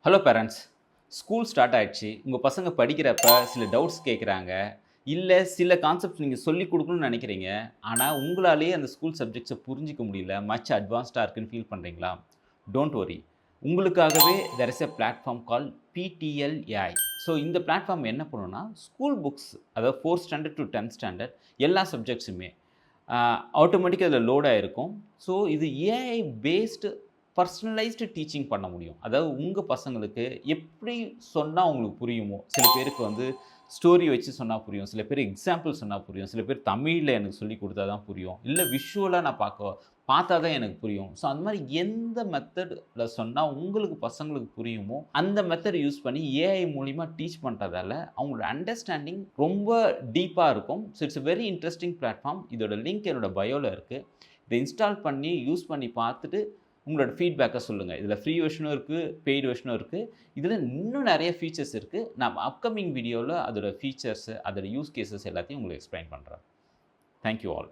Hello parents. School start ஆயிடுச்சு. உங்க பசங்க படிக்கிறப்ப சில டவுட்ஸ் கேட்குறாங்க. இல்ல சில கான்செப்ட்ஸ் நீங்க சொல்லிக் குடுக்கணும்னு நெனைக்கிறீங்க. ஆனா, உங்களாலேயே அந்த ஸ்கூல் சப்ஜெக்ட்ஸ புரிஞ்சுக்க முடியல. மச் அட்வான்ஸ்டா இருக்குன்னு ஃபீல் பண்றீங்களா? Don't worry. உங்களுக்காகவே there is a platform called PDL AI. So இந்த பிளாட்ஃபார்ம் என்ன பண்ணும்னா, ஸ்கூல் புக்ஸ் அதாவது 4த் ஸ்டாண்டர்ட் டூ 10த் ஸ்டாண்டர்ட் எல்லா சப்ஜெக்ட்ஸுமே ஆட்டோமேட்டிக்கா அதில லோட் ஆயிருக்கும். ஸோ இது ஏஐ பேஸ்டு பர்சனலைஸ்டு டீச்சிங் பண்ண முடியும். அதாவது உங்க பசங்களுக்கு எப்படி சொன்னா உங்களுக்கு புரியுமோ, சில பேருக்கு வந்து ஸ்டோரி வச்சு சொன்னா புரியும். சில பேர் எக்ஸாம்பிள் சொன்னா புரியும். சில பேர் தமிழ்ல எனக்கு சொல்லிக் குடுத்தா தான் புரியும். இல்ல விஷுவலா நான் பார்த்தா தான் எனக்கு புரியும். ஸோ அந்த மாரி எந்த மெத்தட்ல சொன்னா உங்களுக்கு பசங்களுக்கு புரியுமோ, அந்த மெத்தட் யூஸ் பண்ணி ஏஐ மூலியமா டீச் பண்றதால, அவங்களோட அண்டர்ஸ்டாண்டிங் ரொம்ப டீப்பா இருக்கும். So it's a very interesting platform. இதோட லிங்க் என்னோட பயோல இருக்கு. இத இன்ஸ்டால் பண்ணி யூஸ் பண்ணி பார்த்துட்டு உங்களோட ஃபீட்பேக்க சொல்லுங்க. இதில ஃப்ரீ வெர்ஷனும் இருக்கு, பெய்ட் வெர்ஷனும் இருக்கு. இதில இன்னும் நெறைய ஃபீச்சர்ஸ் இருக்கு. நான் அப்கமிங் வீடியோல அதோட ஃபீச்சர்ஸ், அதோட யூஸ் கேஸஸ் எல்லாத்தையும் உங்களுக்கு எக்ஸ்பிளைன் பண்றேன். Thank you all.